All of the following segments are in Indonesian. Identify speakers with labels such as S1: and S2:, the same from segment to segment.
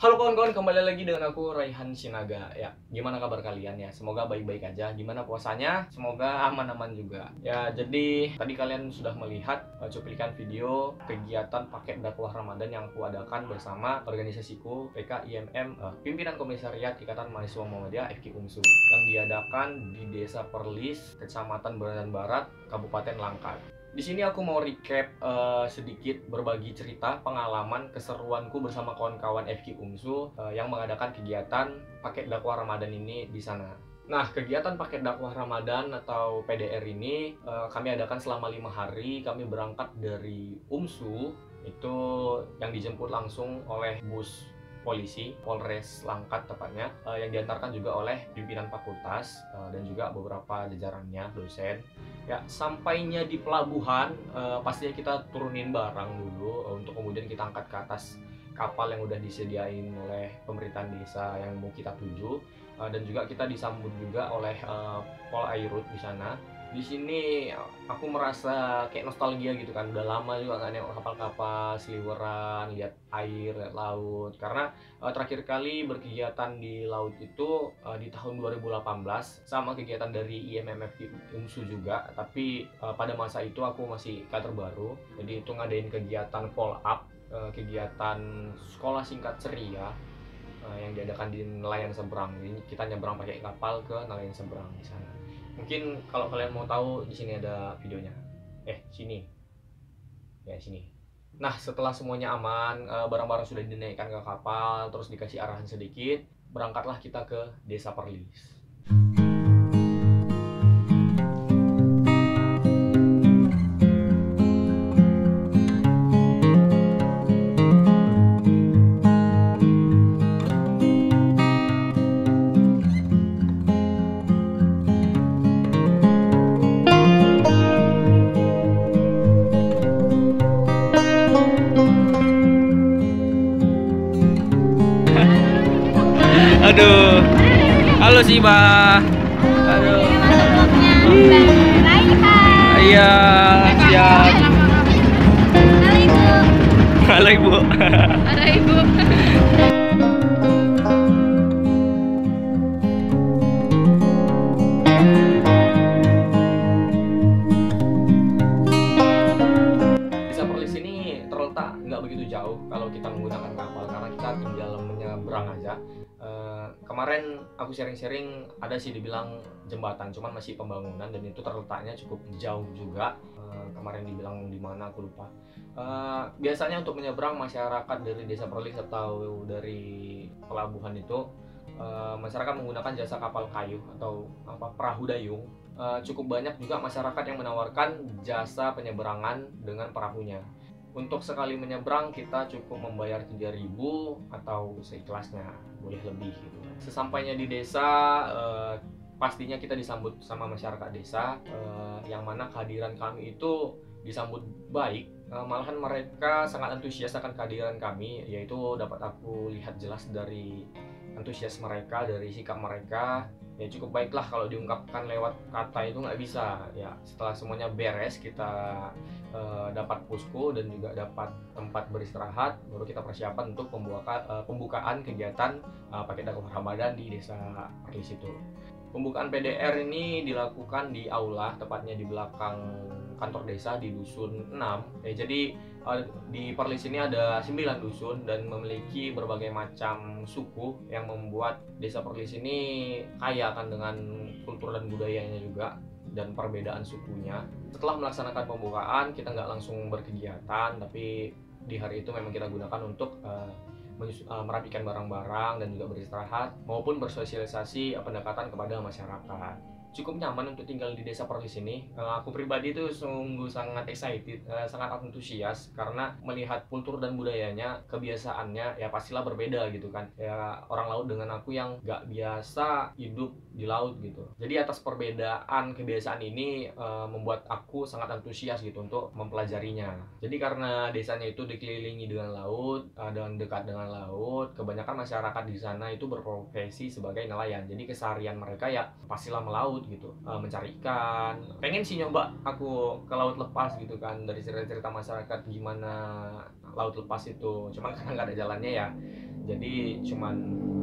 S1: Halo kawan-kawan, kembali lagi dengan aku Raihan Sinaga. Ya, gimana kabar kalian ya? Semoga baik-baik aja. Gimana puasanya? Semoga aman-aman juga. Ya, jadi tadi kalian sudah melihat cuplikan video kegiatan paket dakwah Ramadan yang aku adakan bersama organisasiku PKIMM, Pimpinan Komisariat Ikatan Mahasiswa Muhammadiyah FK UMSU, yang diadakan di Desa Perlis, Kecamatan Berandan Barat, Kabupaten Langkat. Di sini aku mau recap sedikit, berbagi cerita pengalaman keseruanku bersama kawan-kawan FK UMSU yang mengadakan kegiatan paket dakwah Ramadan ini di sana. Nah, kegiatan paket dakwah Ramadan atau PDR ini kami adakan selama 5 hari. Kami berangkat dari UMSU, itu yang dijemput langsung oleh bus polisi, Polres Langkat tepatnya, yang diantarkan juga oleh pimpinan fakultas dan juga beberapa jajarannya, dosen. Ya, sampainya di pelabuhan, pastinya kita turunin barang dulu untuk kemudian kita angkat ke atas kapal yang udah disediain oleh pemerintahan desa yang mau kita tuju, dan juga kita disambut juga oleh Polairut di sana. Di sini aku merasa kayak nostalgia gitu kan, udah lama juga nggak nengok kapal-kapal seliweran, lihat air, lihat laut. Karena terakhir kali berkegiatan di laut itu di tahun 2018 sama kegiatan dari IMMF UMSU juga, tapi pada masa itu aku masih kader baru, jadi itu ngadain kegiatan follow up, kegiatan sekolah singkat ceria yang diadakan di nelayan seberang. Jadi kita nyebrang pakai kapal ke nelayan seberang di sana. Mungkin kalau kalian mau tahu, di sini ada videonya. Sini. Ya, sini. Nah, setelah semuanya aman, barang-barang sudah dinaikkan ke kapal, terus dikasih arahan sedikit, berangkatlah kita ke Desa Perlis.
S2: Aduh, halo sih Mbak. Aduh, iya, siap. Halo Ibu.
S3: Halo Ibu.
S1: Desa Perlis ini terletak nggak begitu jauh kalau kita menggunakan kapal, karena kita tinggal menyeberang aja. Kemarin aku sharing-sharing, ada sih dibilang jembatan, cuman masih pembangunan dan itu terletaknya cukup jauh juga. Kemarin dibilang di mana aku lupa. Biasanya untuk menyeberang masyarakat dari Desa Perlis atau dari pelabuhan itu, masyarakat menggunakan jasa kapal kayu atau perahu dayung. Cukup banyak juga masyarakat yang menawarkan jasa penyeberangan dengan perahunya. Untuk sekali menyeberang kita cukup membayar 3.000 atau seikhlasnya, boleh lebih gitu. Sesampainya di desa, pastinya kita disambut sama masyarakat desa, yang mana kehadiran kami itu disambut baik. Malahan mereka sangat antusias akan kehadiran kami, yaitu dapat aku lihat jelas dari antusias mereka, dari sikap mereka. Ya cukup baiklah, kalau diungkapkan lewat kata itu nggak bisa. Ya setelah semuanya beres, kita dapat posko dan juga dapat tempat beristirahat, baru kita persiapan untuk pembukaan kegiatan paket dakwah Ramadan di Desa Perlis itu. Pembukaan PDR ini dilakukan di aula, tepatnya di belakang kantor desa di Dusun 6. Jadi di Perlis ini ada 9 dusun dan memiliki berbagai macam suku yang membuat Desa Perlis ini kaya kan dengan kultur dan budayanya juga dan perbedaan sukunya. Setelah melaksanakan pembukaan, kita nggak langsung berkegiatan, tapi di hari itu memang kita gunakan untuk merapikan barang-barang dan juga beristirahat maupun bersosialisasi pendekatan kepada masyarakat. Cukup nyaman untuk tinggal di Desa Perlis ini. Aku pribadi itu sungguh sangat excited, sangat antusias karena melihat kultur dan budayanya, kebiasaannya ya pastilah berbeda gitu kan. Ya orang laut dengan aku yang nggak biasa hidup di laut gitu. Jadi atas perbedaan kebiasaan ini membuat aku sangat antusias gitu untuk mempelajarinya. Jadi karena desanya itu dikelilingi dengan laut dan dekat dengan laut, kebanyakan masyarakat di sana itu berprofesi sebagai nelayan. Jadi keseharian mereka ya pastilah melaut laut gitu, mencari ikan. Pengen sih nyoba aku ke laut lepas gitu kan, dari cerita-cerita masyarakat gimana laut lepas itu. Cuman karena nggak ada jalannya ya, jadi cuman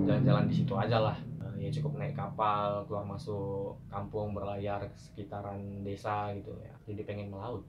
S1: jalan-jalan di situ aja lah. Ya cukup naik kapal keluar masuk kampung, berlayar ke sekitaran desa gitu ya. Jadi pengen melaut.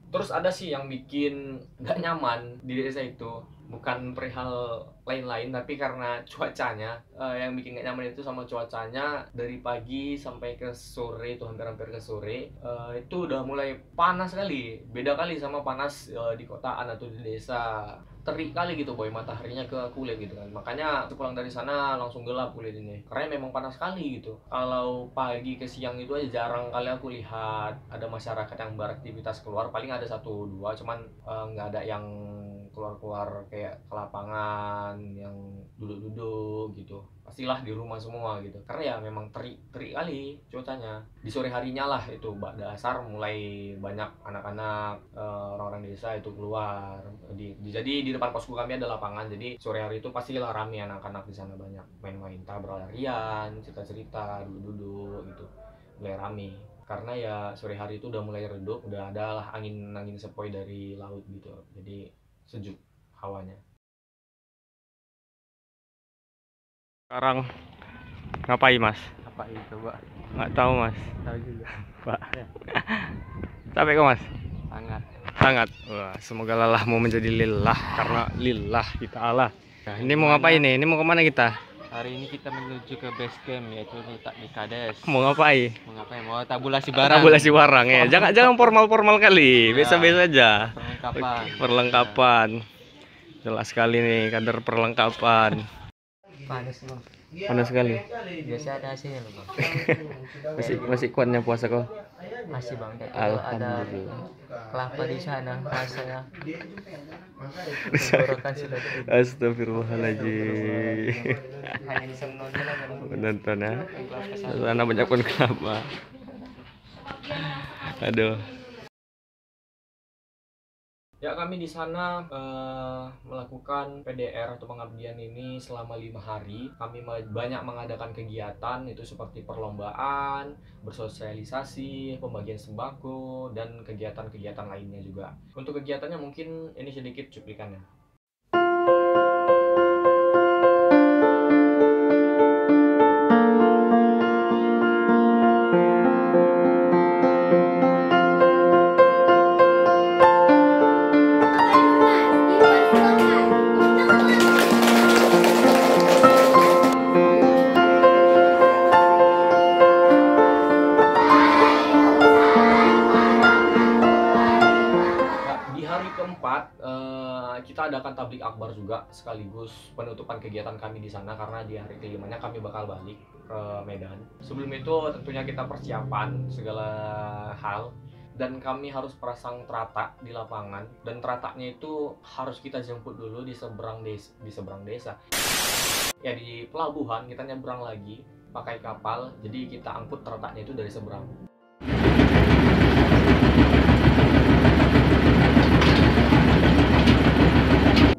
S1: Terus ada sih yang bikin nggak nyaman di desa itu, bukan perihal lain-lain tapi karena cuacanya. Yang bikin nggak nyaman itu sama cuacanya. Dari pagi sampai ke sore itu, hampir-hampir ke sore, itu udah mulai panas kali, beda kali sama panas di kotaan atau di desa. Terik kali gitu boy mataharinya ke kulit gitu kan. Makanya pulang dari sana langsung gelap kulit ini, karena memang panas sekali gitu. Kalau pagi ke siang itu aja jarang kali aku lihat ada masyarakat yang beraktivitas keluar. Paling ada satu dua, cuman nggak ada yang keluar-keluar kayak ke lapangan, yang duduk-duduk gitu. Pastilah di rumah semua gitu, karena ya memang terik kali cuacanya. Di sore harinya lah itu dasar mulai banyak anak-anak, orang-orang desa itu keluar. Jadi di depan posku kami ada lapangan, jadi sore hari itu pastilah rame anak-anak di sana, banyak main-main, tak berlarian, cerita-cerita, duduk-duduk gitu, mulai rame. Karena ya sore hari itu udah mulai redup, udah ada lah angin sepoi dari laut gitu, jadi sejuk hawanya.
S2: Sekarang ngapain mas?
S3: Apa itu, Pak?
S2: Nggak tahu mas.
S3: Tahu juga.
S2: Pak. Capek kok mas?
S3: Sangat.
S2: Sangat. Wah, semoga lelahmu menjadi lillah, karena lillah kita Allah. Nah, ini mau ngapain nih? Ini mau kemana kita?
S3: Hari ini kita menuju ke base camp, yaitu letak di Kades.
S2: Mau ngapain?
S3: Mau ngapain? Mau tabulasi barang.
S2: Tabulasi barang ya. Jangan formal kali.
S3: Ya.
S2: Biasa-biasa aja.
S3: Perlengkapan.
S2: Perlengkapan. Jelas sekali nih kader perlengkapan.
S3: Panas, Bang.
S2: Panas sekali.
S3: Biasa ada hasilnya loh, Bang.
S2: Masih kuatnya puasa kok.
S3: Masih, Bang. Kayak gitu ada
S2: Alhamdulillah.
S3: kelapa di sana rasanya. Tenggorokan sudah kering.
S2: Astagfirullahaladzim.
S3: Hanya bisa menonton aja, Bang.
S2: Menonton ya. Sana banyak pun kelapa. Aduh.
S1: Ya, kami di sana melakukan PDR atau pengabdian ini selama 5 hari. Kami banyak mengadakan kegiatan itu seperti perlombaan, bersosialisasi, pembagian sembako, dan kegiatan-kegiatan lainnya juga. Untuk kegiatannya mungkin ini sedikit cuplikannya. Kita adakan tablik akbar juga sekaligus penutupan kegiatan kami di sana, karena di hari kelimanya kami bakal balik ke Medan. Sebelum itu tentunya kita persiapan segala hal, dan kami harus pasang teratak di lapangan, dan terataknya itu harus kita jemput dulu di seberang desa. Ya di pelabuhan kita nyebrang lagi pakai kapal, jadi kita angkut terataknya itu dari seberang.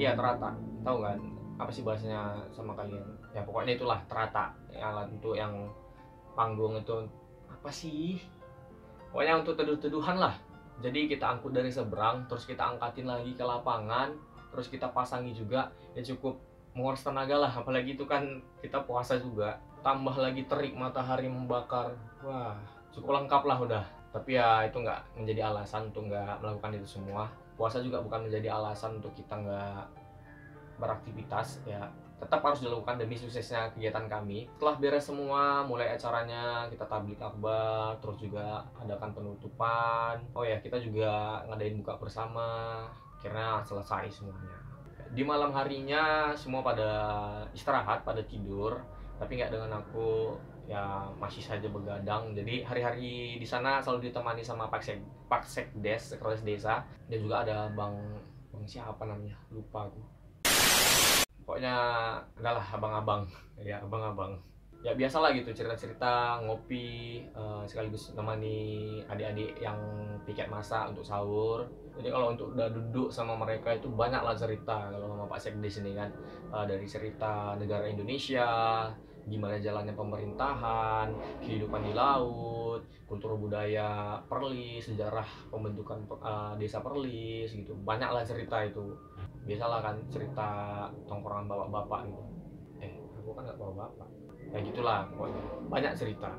S1: Iya, teratak. Tahu kan apa sih bahasanya sama kalian? Ya pokoknya itulah teratak. Alat untuk yang panggung itu apa sih? Pokoknya untuk teduh-teduhan lah. Jadi kita angkut dari seberang, terus kita angkatin lagi ke lapangan, terus kita pasangi juga. Ya cukup menguras tenaga lah, apalagi itu kan kita puasa juga. Tambah lagi terik, matahari membakar. Wah, cukup lengkap lah udah. Tapi ya itu nggak menjadi alasan untuk nggak melakukan itu semua. Puasa juga bukan menjadi alasan untuk kita nggak beraktivitas, ya tetap harus dilakukan demi suksesnya kegiatan kami. Setelah beres semua, mulai acaranya, kita tablik akbar, terus juga adakan penutupan. Oh ya, kita juga ngadain buka bersama, karena selesai semuanya. Di malam harinya semua pada istirahat, pada tidur, tapi nggak dengan aku, ya masih saja begadang. Jadi hari-hari di sana selalu ditemani sama Pak Sekdes, sekretaris desa, dan juga ada bang siapa namanya, lupa aku. Pokoknya adalah abang-abang, ya abang-abang. Ya biasalah gitu, cerita-cerita, ngopi, sekaligus nemani adik-adik yang piket masak untuk sahur. Jadi kalau untuk udah duduk sama mereka itu banyaklah cerita kalau sama Pak Sekdes ini kan, dari cerita negara Indonesia, gimana jalannya pemerintahan, kehidupan di laut, kultur budaya Perlis, sejarah pembentukan desa Perlis gitu. Banyak lah cerita itu. Biasalah kan cerita tongkrongan bapak-bapak gitu. Aku kan nggak bawa bapak. Ya gitulah pokoknya. Banyak cerita.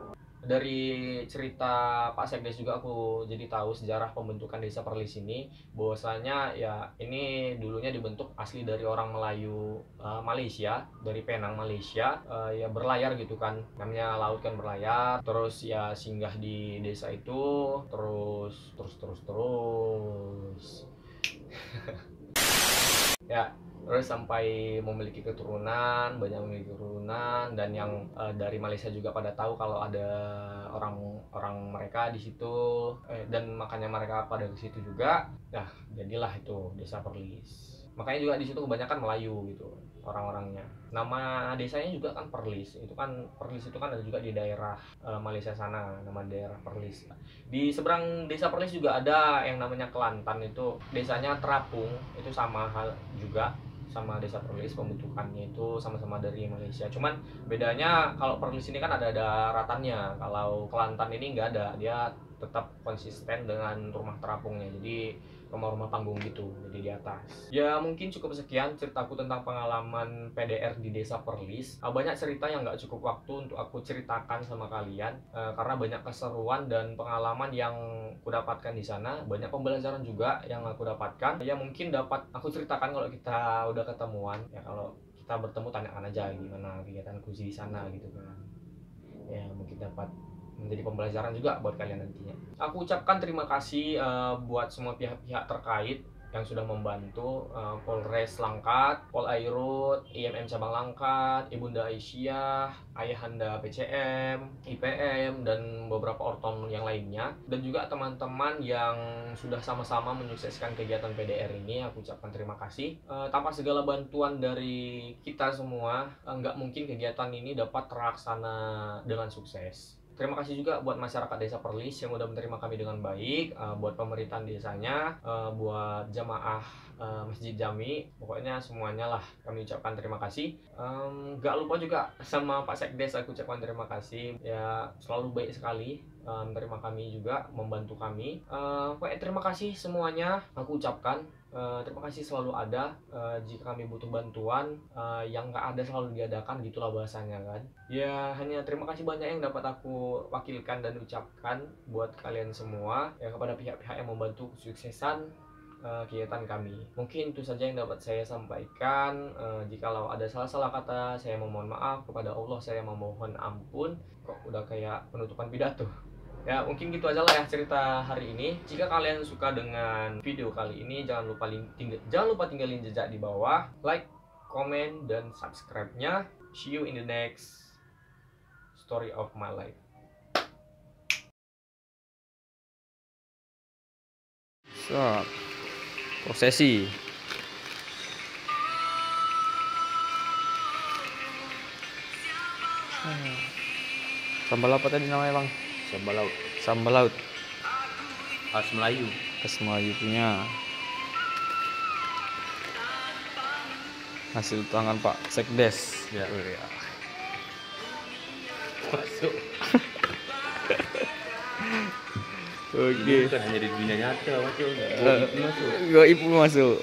S1: Dari cerita Pak Sekdes juga aku jadi tahu sejarah pembentukan desa Perlis ini, bahwasanya ya ini dulunya dibentuk asli dari orang Melayu Malaysia, dari Penang Malaysia, ya berlayar gitu kan, namanya laut kan berlayar, terus ya singgah di desa itu, terus ya terus sampai memiliki keturunan, banyak memiliki keturunan, dan yang dari Malaysia juga pada tahu kalau ada orang mereka di situ, dan makanya mereka pada ke situ juga. Nah, jadilah itu desa Perlis. Makanya juga di situ kebanyakan Melayu gitu orang-orangnya. Nama desanya juga kan Perlis. Perlis itu kan ada juga di daerah Malaysia sana, nama daerah Perlis. Di seberang desa Perlis juga ada yang namanya Kelantan, itu desanya terapung, itu sama hal juga sama desa Perlis, pembentukannya itu sama-sama dari Malaysia. Cuman bedanya kalau Perlis ini kan ada daratannya, kalau Kelantan ini nggak ada, dia tetap konsisten dengan rumah terapungnya, jadi rumah-rumah panggung gitu, jadi di atas. Ya mungkin cukup sekian ceritaku tentang pengalaman PDR di desa Perlis. Banyak cerita yang nggak cukup waktu untuk aku ceritakan sama kalian, karena banyak keseruan dan pengalaman yang aku dapatkan di sana, banyak pembelajaran juga yang aku dapatkan. Ya mungkin dapat aku ceritakan kalau kita udah ketemuan, ya kalau kita bertemu tanyakan aja gimana kegiatanku di sana gitu kan. Ya mungkin dapat menjadi pembelajaran juga buat kalian nantinya. Aku ucapkan terima kasih buat semua pihak-pihak terkait yang sudah membantu, Polres Langkat, Pol Airut, IMM Cabang Langkat, Ibunda Aisyah, Ayahanda PCM, IPM, dan beberapa orton yang lainnya, dan juga teman-teman yang sudah sama-sama menyukseskan kegiatan PDR ini. Aku ucapkan terima kasih. Tanpa segala bantuan dari kita semua, nggak mungkin kegiatan ini dapat terlaksana dengan sukses. Terima kasih juga buat masyarakat desa Perlis yang udah menerima kami dengan baik, buat pemerintahan desanya, buat jamaah Masjid Jami, pokoknya semuanya lah kami ucapkan terima kasih. Gak lupa juga sama Pak Sekdes aku ucapkan terima kasih, ya selalu baik sekali menerima kami juga, membantu kami. Pokoknya terima kasih semuanya aku ucapkan. Terima kasih selalu ada, jika kami butuh bantuan, yang nggak ada selalu diadakan, gitulah bahasanya kan. Ya hanya terima kasih banyak yang dapat aku wakilkan dan ucapkan buat kalian semua, ya kepada pihak-pihak yang membantu kesuksesan kegiatan kami. Mungkin itu saja yang dapat saya sampaikan. Jikalau ada salah-salah kata, saya memohon maaf. Kepada Allah saya memohon ampun. Kok udah kayak penutupan pidato. Ya mungkin gitu aja lah ya cerita hari ini. Jika kalian suka dengan video kali ini, jangan lupa tinggalin jejak di bawah, like, komen, dan subscribe-nya. See you in the next story of my life.
S2: So, prosesi. Sambal apa tadi namanya, Bang?
S3: Sambal laut.
S2: Sambal laut.
S3: Khas Melayu.
S2: Khas Melayu punya. Hasil tangan Pak Sekdes.
S3: Ya.
S2: Ya.
S3: Masuk.
S2: Oke.
S3: Bukan hanya di dunia nyata masuk. Masuk.
S2: Goib masuk.